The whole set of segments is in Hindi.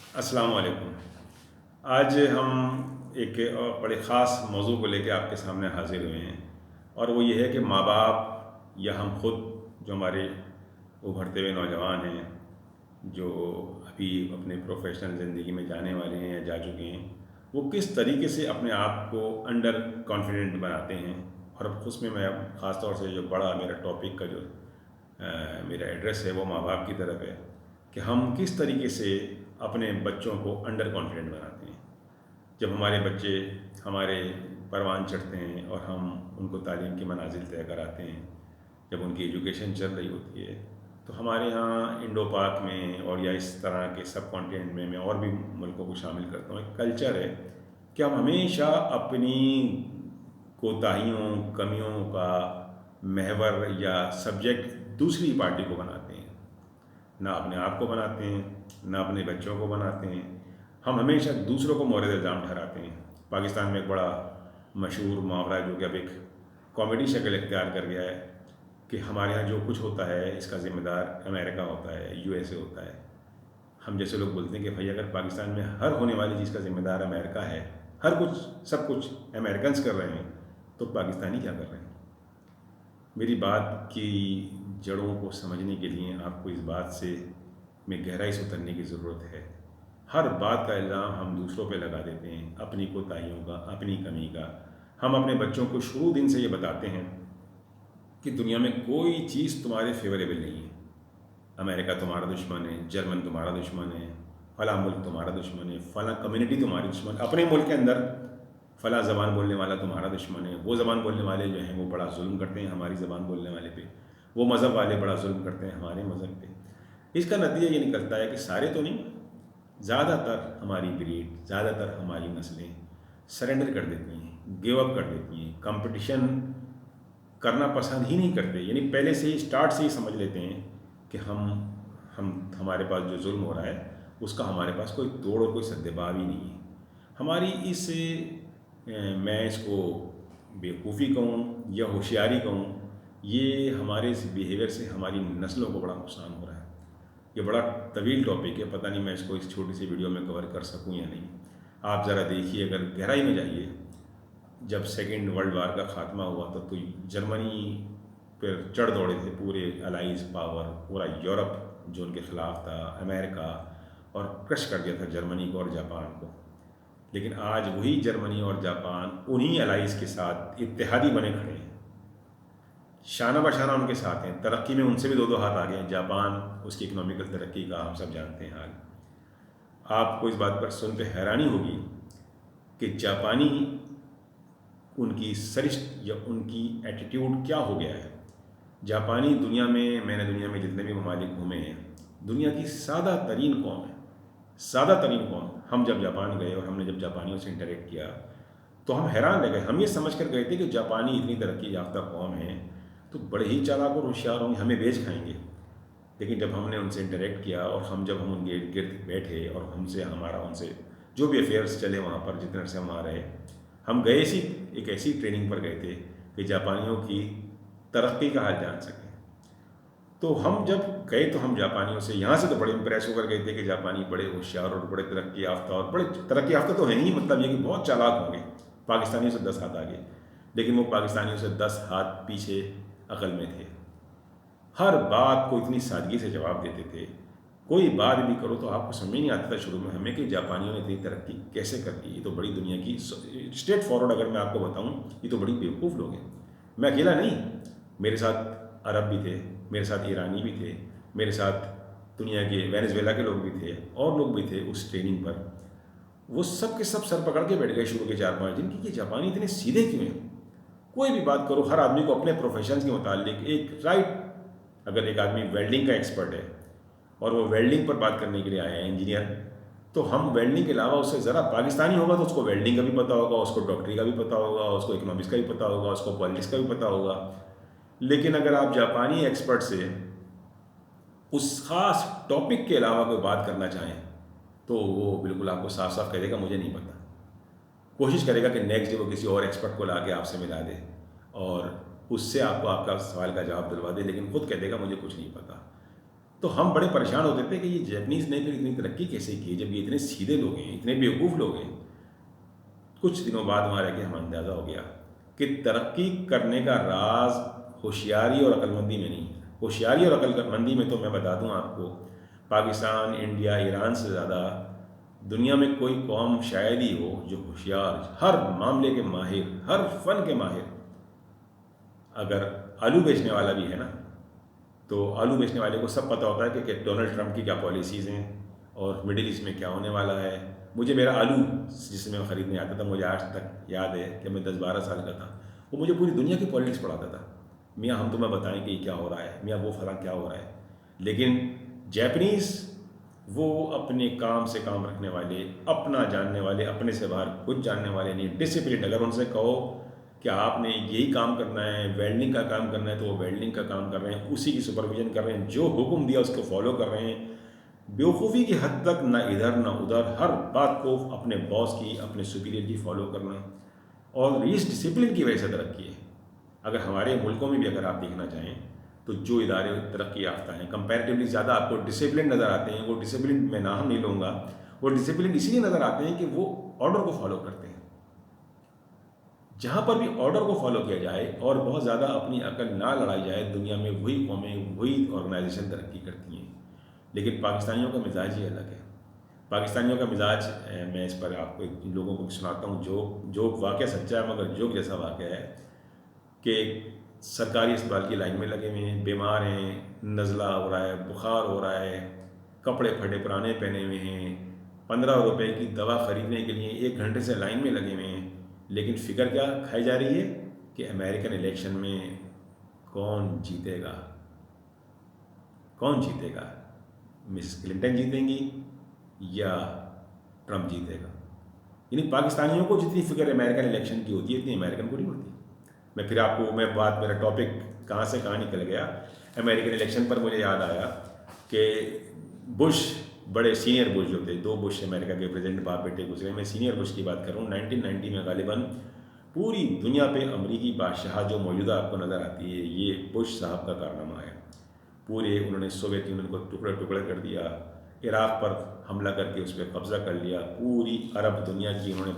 अस्सलाम वालेकुम। आज हम एक बड़े ख़ास मौजू को लेके आपके सामने हाज़िर हुए हैं और वो ये है कि माँ-बाप या हम खुद जो हमारे उभरते हुए नौजवान हैं, जो अभी अपने प्रोफ़ेशनल ज़िंदगी में जाने वाले हैं या जा चुके हैं, वो किस तरीके से अपने आप को अंडर कॉन्फिडेंट बनाते हैं। और अब उसमें मैं ख़ास तौर से जो बड़ा मेरा टॉपिक का जो मेरा एड्रेस है वो माँ-बाप की तरफ है कि हम किस तरीके से अपने बच्चों को अंडर कॉन्फिडेंट बनाते हैं। जब हमारे बच्चे हमारे परवान चढ़ते हैं और हम उनको तालीम की मनाजिल तय कराते हैं, जब उनकी एजुकेशन चल रही होती है, तो हमारे यहाँ इंडो पाक में और या इस तरह के सब कॉन्टिनेंट में मैं और भी मुल्कों को शामिल करता हूँ, एक कल्चर है कि हम हमेशा अपनी कोताहियों, कमियों का महवर या सब्जेक्ट दूसरी पार्टी को बनाते हैं। ना अपने आप को बनाते हैं, ना अपने बच्चों को बनाते हैं। हम हमेशा दूसरों को मोरद इल्ज़ाम ठहराते हैं। पाकिस्तान में एक बड़ा मशहूर मुहावरा है जो कि अब एक कॉमेडी शक्ल इख्तियार कर गया है कि हमारे यहाँ जो कुछ होता है इसका ज़िम्मेदार अमेरिका होता है, यूएसए होता है। हम जैसे लोग बोलते हैं कि भाई अगर पाकिस्तान में हर होने वाली चीज़ का ज़िम्मेदार अमेरिका है, हर कुछ सब कुछ अमेरिकन्स कर रहे हैं, तो पाकिस्तानी क्या कर रहे हैं? मेरी बात की जड़ों को समझने के लिए आपको इस बात से में गहराई से उतरने की ज़रूरत है। हर बात का इल्ज़ाम हम दूसरों पे लगा देते हैं, अपनी कोताहियों का, अपनी कमी का। हम अपने बच्चों को शुरू दिन से ये बताते हैं कि दुनिया में कोई चीज़ तुम्हारे फेवरेबल नहीं है। अमेरिका तुम्हारा दुश्मन है, जर्मन तुम्हारा दुश्मन है, फ़लाँ मुल्क तुम्हारा दुश्मन है, फ़लाँ कम्युनिटी तुम्हारी दुश्मन है। अपने मुल्क के अंदर फ़लाँ ज़बान बोलने वाला तुम्हारा दुश्मन है। वो ज़बान बोलने वाले जो हैं वो बड़ा जुल्म करते हैं हमारी ज़बान बोलने वाले पे। वो मज़हब वाले बड़ा जुल्म करते हैं हमारे मज़हब पे। इसका नतीजा ये निकलता है कि सारे तो नहीं, ज़्यादातर हमारी ब्रीड, ज़्यादातर हमारी नस्लें सरेंडर कर देती हैं, गिव अप कर देती हैं, कंपटीशन करना पसंद ही नहीं करते। यानी पहले से ही स्टार्ट से ही समझ लेते हैं कि हम हमारे पास जो जुल्म हो रहा है उसका हमारे पास कोई तोड़ और कोई सद्देबाव ही नहीं है। हमारी इस मैं इसको बेवकूफ़ी कहूँ या होशियारी कहूँ, ये हमारे इस बिहेवियर से हमारी नस्लों को बड़ा नुकसान हो रहा है। ये बड़ा तवील टॉपिक है, पता नहीं मैं इसको इस छोटी सी वीडियो में कवर कर सकूं या नहीं। आप ज़रा देखिए, अगर गहराई में जाइए। जब सेकेंड वर्ल्ड वार का ख़ात्मा हुआ तो जर्मनी पर चढ़ दौड़े थे पूरे अलाइज पावर, पूरा यूरोप जो उनके ख़िलाफ़ था, अमेरिका, और क्रश कर दिया था जर्मनी को और जापान को। लेकिन आज वही जर्मनी और जापान उन्हीं अलाइज के साथ इत्तेहादी बने खड़े हैं, शाना बशाना उनके साथ हैं। तरक्की में उनसे भी दो दो हाथ आगे हैं। जापान उसकी इकोनॉमिकल तरक्की का हम सब जानते हैं हाल। आपको इस बात पर सुन के हैरानी होगी कि जापानी उनकी सरिश्त या उनकी एटीट्यूड क्या हो गया है। जापानी दुनिया में, मैंने दुनिया में जितने भी ममालिक घूमे हैं, दुनिया की सादा तरीन कौम है, सादा तरीन कौम। हम जब जापान गए और हमने जब जापानियों से इंटरेक्ट किया तो हम हैरान रह गए। हम ये समझ कर गए थे कि जापानी इतनी तरक्की याफ्ता कौम है तो बड़े ही चालाक और होशियार होंगे, हमें बेच खाएंगे। लेकिन जब हमने उनसे इंटरेक्ट किया और जब हम उनके इर्द गिर्द बैठे और हमसे हमारा उनसे जो भी अफेयर्स चले वहाँ पर, जितने से हम आ रहे, हम गए एक ऐसी ट्रेनिंग पर गए थे कि जापानियों की तरक्की का हाल जान सकें। तो हम जब गए तो हम जापानियों से यहाँ से तो बड़े इंप्रेस होकर गए थे कि जापानी बड़े होशियार और बड़े तरक्की याफ्ता, और बड़े तरक्की याफ्ता तो हैं ही, मतलब ये कि बहुत चालाक होंगे, पाकिस्तानियों से 10 हाथ आगे। लेकिन वो पाकिस्तानियों से 10 हाथ पीछे अकल में थे। हर बात को इतनी सादगी से जवाब देते थे। कोई बात भी करो तो आपको समझ नहीं आता था शुरू में हमें कि जापानियों ने इतनी तरक्की कैसे कर ली। ये तो बड़ी दुनिया की स्ट्रेट फॉरवर्ड अगर मैं आपको बताऊं, ये तो बड़ी बेवकूफ़ लोग हैं। मैं अकेला नहीं, मेरे साथ अरब भी थे, मेरे साथ ईरानी भी थे, मेरे साथ दुनिया के वेनेजुएला के लोग भी थे, और लोग भी थे उस ट्रेनिंग पर। वो सब के सब सर पकड़ के बैठ गए शुरू के 4-5 दिन कि ये जापानी इतने सीधे क्यों हैं। कोई भी बात करो, हर आदमी को अपने प्रोफेशन के मुतालिक एक राइट। अगर एक आदमी वेल्डिंग का एक्सपर्ट है और वो वेल्डिंग पर बात करने के लिए आया है, इंजीनियर, तो हम वेल्डिंग के अलावा उससे ज़रा पाकिस्तानी होगा तो उसको वेल्डिंग का भी पता होगा, उसको डॉक्टरी का भी पता होगा, उसको इकोनॉमिक्स का भी पता होगा, उसको पॉलिटिक्स का भी पता होगा। लेकिन अगर आप जापानी एक्सपर्ट से उस ख़ास टॉपिक के अलावा कोई बात करना चाहें तो वो बिल्कुल आपको साफ साफ कह देगा मुझे नहीं पता। कोशिश करेगा कि नेक्स्ट डे वो किसी और एक्सपर्ट को ला के आपसे मिला दे और उससे आपको आपका सवाल का जवाब दिलवा दे, लेकिन खुद कह देगा मुझे कुछ नहीं पता। तो हम बड़े परेशान होते थे कि ये जैपनीज़ ने फिर इतनी तरक्की कैसे की जब ये इतने सीधे लोग हैं, इतने बेवकूफ़ लोग हैं। कुछ दिनों बाद वहाँ रह के हमें अंदाज़ा हो गया कि तरक्की करने का राज होशियारी और अक्लमंदी में नहीं है। होशियारी और अक्लमंदी में तो मैं बता दूँ आपको, पाकिस्तान, इंडिया, ईरान से ज़्यादा दुनिया में कोई कौम शायद ही हो जो होशियार, हर मामले के माहिर, हर फन के माहिर। अगर आलू बेचने वाला भी है ना, तो आलू बेचने वाले को सब पता होता है कि डोनाल्ड ट्रंप की क्या पॉलिसीज़ हैं और मिडिल ईस्ट में क्या होने वाला है। मुझे मेरा आलू जिससे मैं ख़रीदने आता था, मुझे आज तक याद है कि मैं 10-12 साल का था, वो मुझे पूरी दुनिया की पॉलिटिक्स पढ़ाता था। मियाँ हम तुम्हें बताएं कि क्या हो रहा है, मियाँ वो फलां क्या हो रहा है। लेकिन जैपनीज़ वो अपने काम से काम रखने वाले, अपना जानने वाले, अपने से बाहर कुछ जानने वाले नहीं, डिसिप्लिन। अगर उनसे कहो कि आपने यही काम करना है, वेल्डिंग का काम करना है, तो वो वेल्डिंग का काम कर रहे हैं, उसी की सुपरविजन कर रहे हैं, जो हुक्म दिया उसको फॉलो कर रहे हैं। बेवकूफ़ी की हद तक ना इधर ना उधर, हर बात को अपने बॉस की, अपने सुपीरियर की फॉलो करना। और इस डिसिप्लिन की वजह से तरक्की है। अगर हमारे मुल्कों में भी अगर आप देखना चाहें तो जो इदारे तरक्की याफ्ता हैं, कंपैरेटिवली ज़्यादा आपको डिसिप्लिन नज़र आते हैं। वो डिसिप्लिन मैं नाम नहीं लूँगा, वो डिसिप्लिन इसलिए नज़र आते हैं कि वो ऑर्डर को फॉलो करते हैं। जहाँ पर भी ऑर्डर को फॉलो किया जाए और बहुत ज़्यादा अपनी अकल ना लड़ाई जाए, दुनिया में वही कौमें, वही ऑर्गेनाइजेशन तरक्की करती हैं। लेकिन पाकिस्तानियों का मिजाज ही अलग है। पाकिस्तानियों का मिजाज, मैं इस पर आपको लोगों को सुनाता हूँ। जो वाक़या सच्चा है मगर जोक जैसा वाक़या है कि सरकारी अस्पताल की लाइन में लगे हुए हैं, बीमार हैं, नज़ला हो रहा है, बुखार हो रहा है, कपड़े फटे पुराने पहने हुए हैं, 15 रुपए की दवा ख़रीदने के लिए 1 घंटे से लाइन में लगे हुए हैं। लेकिन फ़िक्र क्या खाई जा रही है कि अमेरिकन इलेक्शन में कौन जीतेगा, कौन जीतेगा, मिसेस क्लिंटन जीतेंगी या ट्रंप जीतेगा। यानी पाकिस्तानियों को जितनी फ़िक्र अमेरिकन इलेक्शन की होती है इतनी अमेरिकन को नहीं होती। मेरा टॉपिक कहाँ से कहाँ निकल गया। अमेरिकन इलेक्शन पर मुझे याद आया कि बुश, बड़े सीनियर बुश जो थे, 2 बुश अमेरिका के प्रेसिडेंट बाप बेटे गुजरे। मैं सीनियर बुश की बात कर रहा हूँ। 1990 में गालिबन पूरी दुनिया पे अमरीकी बादशाह जो मौजूदा आपको नज़र आती है, ये बुश साहब का कारनामा है। पूरे उन्होंने सोवियत यूनियन को टुकड़े टुकड़े कर दिया, इराक़ पर हमला करके उस पर कब्ज़ा कर लिया। पूरी अरब दुनिया की उन्होंने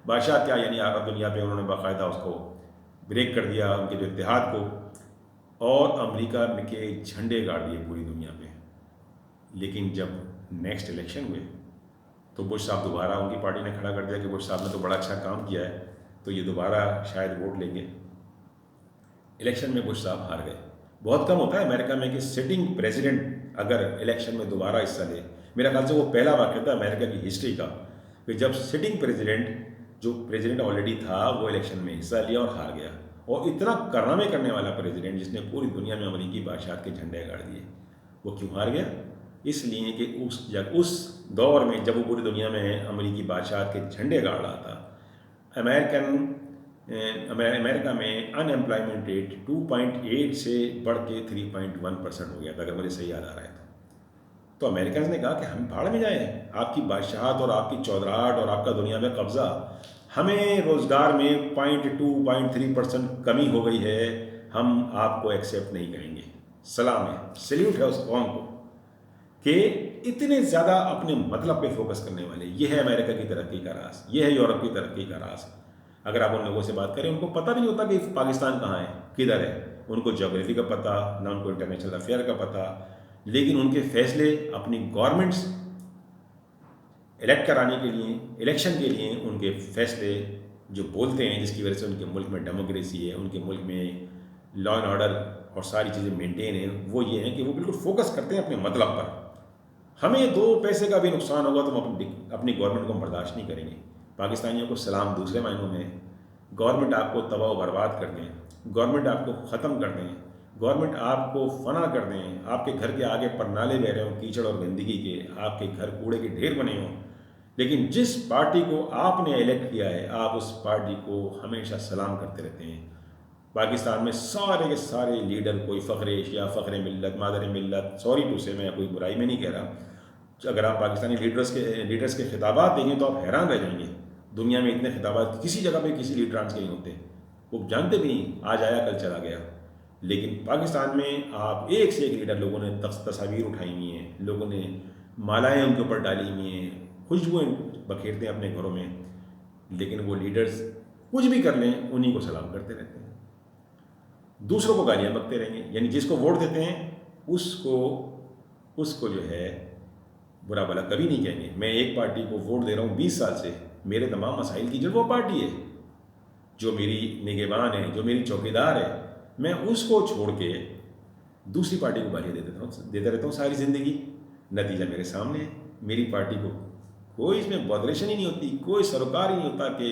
बादशाह क्या यानी अरब दुनिया पे उन्होंने बाकायदा उसको ब्रेक कर दिया, उनके जो इत्तेहाद को, और अमेरिका के झंडे गाड़ दिए पूरी दुनिया में। लेकिन जब नेक्स्ट इलेक्शन हुए तो बुश साहब दोबारा, उनकी पार्टी ने खड़ा कर दिया कि बुश साहब ने तो बड़ा अच्छा काम किया है, तो ये दोबारा शायद वोट लेंगे। इलेक्शन में बुश साहब हार गए। बहुत कम होता है अमेरिका में कि सिटिंग प्रेसिडेंट अगर इलेक्शन में दोबारा हिस्सा ले। मेरा ख्याल से वो पहला वाक़या था अमेरिका की हिस्ट्री का कि जब सिटिंग प्रेसिडेंट, जो प्रेसिडेंट ऑलरेडी था, वो इलेक्शन में हिस्सा लिया और हार गया। और इतना कारनामे करने वाला प्रेसिडेंट जिसने पूरी दुनिया में अमरीकी बादशाह के झंडे गाड़ दिए, वो क्यों हार गया? इसलिए कि उस दौर में जब वो पूरी दुनिया में अमरीकी बादशाह के झंडे गाड़ रहा था, अमेरिका में अनएम्प्लॉयमेंट रेट 2.8 से बढ़ के 3.1% हो गया था, अगर मुझे सही याद आ रहा है तो अमेरिकन ने कहा कि हम भाड़ में जाएं, आपकी बादशाहत और आपकी चौधराहट और आपका दुनिया में कब्ज़ा, हमें रोज़गार में 0.2-0.3% कमी हो गई है, हम आपको एक्सेप्ट नहीं करेंगे। सलाम है, सल्यूट है उस कौम को कि इतने ज़्यादा अपने मतलब पे फोकस करने वाले। ये है अमेरिका की तरक्की का राज, ये है यूरोप की तरक्की का राज। अगर आप उन लोगों से बात करें, उनको पता भी नहीं होता कि पाकिस्तान कहाँ है, किधर है। उनको ज्योग्राफी का पता ना, उनको इंटरनेशनल अफेयर का पता, लेकिन उनके फैसले अपनी गवर्नमेंट्स इलेक्ट कराने के लिए, इलेक्शन के लिए उनके फैसले जो बोलते हैं, जिसकी वजह से उनके मुल्क में डेमोक्रेसी है, उनके मुल्क में लॉ एंड ऑर्डर और सारी चीज़ें मेंटेन है, वो ये हैं कि वो बिल्कुल फोकस करते हैं अपने मतलब पर। हमें 2 पैसे का भी नुकसान होगा तो हम अपनी गवर्नमेंट को बर्दाश्त नहीं करेंगे। पाकिस्तानियों को सलाम दूसरे मायनों में, गवर्नमेंट आपको तबाह बर्बाद कर दें, गवर्नमेंट आपको ख़त्म कर दें, गवर्नमेंट आपको फना कर दें, आपके घर के आगे परनाले बह रहे हों कीचड़ और गंदगी के, आपके घर कूड़े के ढेर बने हों, लेकिन जिस पार्टी को आपने इलेक्ट किया है, आप उस पार्टी को हमेशा सलाम करते रहते हैं। पाकिस्तान में सारे के सारे लीडर, कोई फ़ख्र एशिया, फ़ख्र मिल्लत, मादर मिल्लत, सॉरी टू से, मैं कोई बुराई में नहीं कह रहा। अगर आप पाकिस्तानी लीडर्स के खिताबात देखें तो आप हैरान रह जाएंगे। दुनिया में इतने खिताबात किसी जगह पे किसी लीडरान के नहीं होते। वो जानते भी नहीं, आज आया कल चला गया। लेकिन पाकिस्तान में आप एक से एक लीडर, लोगों ने तस्वीर उठाई हुई हैं, लोगों ने मालाएं उनके ऊपर डाली हुई हैं, खुशबुएँ बखेरते हैं अपने घरों में, लेकिन वो लीडर्स कुछ भी कर लें उन्हीं को सलाम करते रहते हैं, दूसरों को गालियाँ बकते रहेंगे। यानी जिसको वोट देते हैं उसको जो है बुरा भला कभी नहीं कहेंगे। मैं एक पार्टी को वोट दे रहा हूँ 20 साल से, मेरे तमाम मसाइल की जड़ वो पार्टी है, जो मेरी निगहबान है, जो मेरी चौकीदार है, मैं उसको छोड़ के दूसरी पार्टी को गालियाँ देता रहता हूँ सारी ज़िंदगी। नतीजा मेरे सामने है। मेरी पार्टी को कोई इसमें बॉदरेशन ही नहीं होती, कोई सरोकार ही नहीं होता कि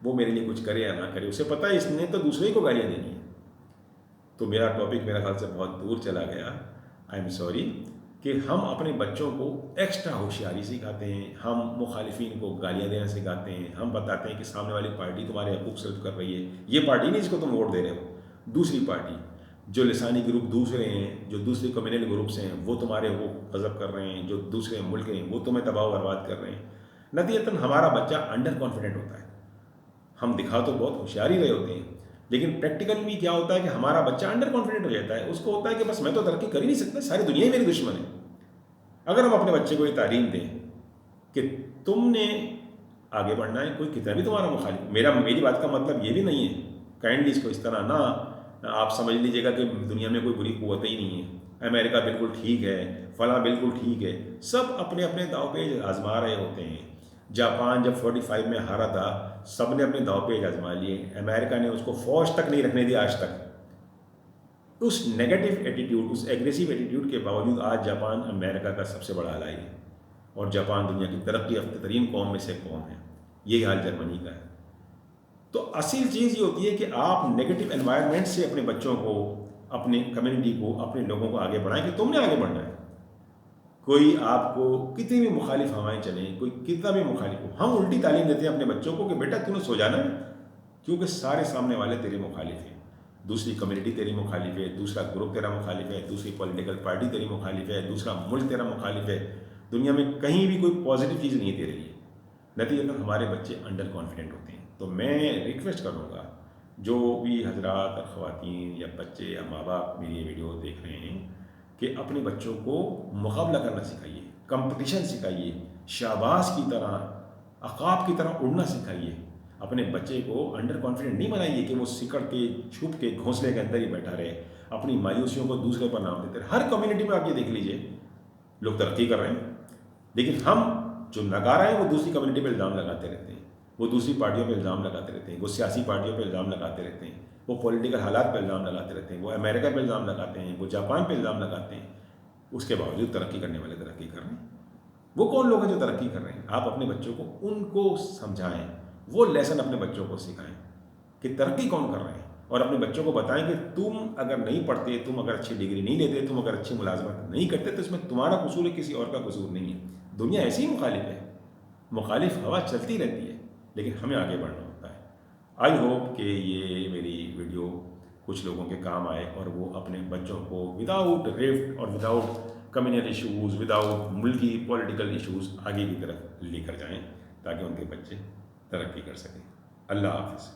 वो मेरे लिए कुछ करे या ना करे। उसे पता है इसने तो दूसरे ही को गालियाँ देनी है। तो मेरा टॉपिक मेरा ख्याल से बहुत दूर चला गया, आई एम सॉरी। कि हम अपने बच्चों को एक्स्ट्रा होशियारी सिखाते हैं, हम मुखालिफिन को गालियाँ देना सिखाते हैं, हम बताते हैं कि सामने वाली पार्टी तुम्हारे हकूक़ सर्व कर रही है, ये पार्टी नहीं जिसको तुम वोट दे रहे हो, दूसरी पार्टी। जो लिसानी ग्रुप दूसरे हैं, जो दूसरे कम्युनल ग्रुप्स हैं, वो तुम्हारे हकूक़ गज़ब कर रहे हैं, जो दूसरे मुल्क हैं वो तुम्हें तबाह बर्बाद कर रहे हैं। नतीजतन हमारा बच्चा अंडर कॉन्फिडेंट होता है। हम दिखा तो बहुत होशियारी रहे होते हैं, लेकिन प्रैक्टिकल में क्या होता है कि हमारा बच्चा अंडर कॉन्फिडेंट हो जाता है। उसको होता है कि बस मैं तो तरक्की कर ही नहीं सकता, सारी दुनिया ही मेरी दुश्मन है। अगर हम अपने बच्चे को ये तालीम दें कि तुमने आगे बढ़ना है, कोई कितना भी तुम्हारा मुखालिफ, मेरी बात का मतलब ये भी नहीं है, काइंडली इसको इस तरह ना आप समझ लीजिएगा कि दुनिया में कोई बुरी कुव्वत ही नहीं है, अमेरिका बिल्कुल ठीक है, फलां बिल्कुल ठीक है। सब अपने अपने दाव पेज आजमा रहे होते हैं। जापान जब 45 में हारा था, सब ने अपने दाव पेज आजमा लिए, अमेरिका ने उसको फौज तक नहीं रखने दिया आज तक। उस नेगेटिव एटीट्यूड, उस एग्रेसिव एटीट्यूड के बावजूद आज जापान अमेरिका का सबसे बड़ा अलाई है, और जापान दुनिया की तरक्की याफ्ता तरीन कौम में से कौम है। यही हाल जर्मनी का है। तो असल चीज़ ये होती है कि आप नेगेटिव एनवायरनमेंट से अपने बच्चों को, अपने कम्युनिटी को, अपने लोगों को आगे बढ़ाएं कि तुमने आगे बढ़ना है। कोई आपको कितनी भी मुखालिफ हवाएं चलें, कोई कितना भी मुखालिफ हो, हम उल्टी तालीम देते हैं अपने बच्चों को कि बेटा तूने सो जाना है, क्योंकि सारे सामने वाले तेरे मुखालिफ हैं। दूसरी कम्युनिटी तेरी मुखालिफ है, दूसरा ग्रुप तेरा मुखालिफ है, दूसरी पॉलिटिकल पार्टी तेरी मुखालिफ है, दूसरा मुल्क तेरा मुखालिफ है। दुनिया में कहीं भी कोई पॉजिटिव चीज़ नहीं दे रही है। नतीजतन हमारे बच्चे अंडर कॉन्फिडेंट होते हैं। तो मैं रिक्वेस्ट करूँगा, जो भी हजरात और ख़वातीन या बच्चे या माँ बाप मेरी ये वीडियो देख रहे हैं, कि अपने बच्चों को मुकाबला करना सिखाइए, कंपटीशन सिखाइए, शाबाश की तरह, अक़ाब की तरह उड़ना सिखाइए। अपने बच्चे को अंडर कॉन्फिडेंट नहीं बनाइए कि वो सिकड़ के, छुप के, घोंसले के अंदर ही बैठा रहे, अपनी मायूसियों को दूसरे पर नाम देते रहे। हर कम्युनिटी में आप ये देख लीजिए, लोग तरक्की कर रहे हैं, लेकिन हम जो नकारा है वो दूसरी कम्युनिटी पर इल्ज़ाम लगाते रहते हैं, वो दूसरी पार्टियों पर इल्ज़ाम लगाते रहते हैं, वो सियासी पार्टियों पर इल्ज़ाम लगाते रहते हैं, वो पॉलिटिकल हालात पर इल्ज़ाम लगाते रहते हैं, वो अमेरिका पर इल्ज़ाम लगाते हैं, वो जापान पर इल्ज़ाम लगाते हैं। उसके बावजूद तरक्की करने वाले तरक्की कर रहे हैं। वो कौन लोग हैं जो तरक्की कर रहे हैं? आप अपने बच्चों को उनको समझाएं, वो लेसन अपने बच्चों को सिखाएं कि तरक्की कौन कर रहे हैं, और अपने बच्चों को बताएं कि तुम अगर नहीं पढ़ते, तुम अगर अच्छी डिग्री नहीं लेते, तुम अगर अच्छी मुलाजमत नहीं करते, तो इसमें तुम्हारा कसूर है, किसी और का कसूर नहीं है। दुनिया ऐसी ही मुखालिफ है, मुखालिफ हवा चलती रहती है, लेकिन हमें आगे बढ़ना होता है। आई होप कि ये मेरी वीडियो कुछ लोगों के काम आए और वो अपने बच्चों को विदाउट रिफ्ट और विदाउट कम्युनल इशूज़, विदाउट मुल्की पॉलिटिकल इशूज़ आगे की तरफ लेकर जाएं, ताकि उनके बच्चे तरक्की कर सकें। अल्लाह हाफ़िज़।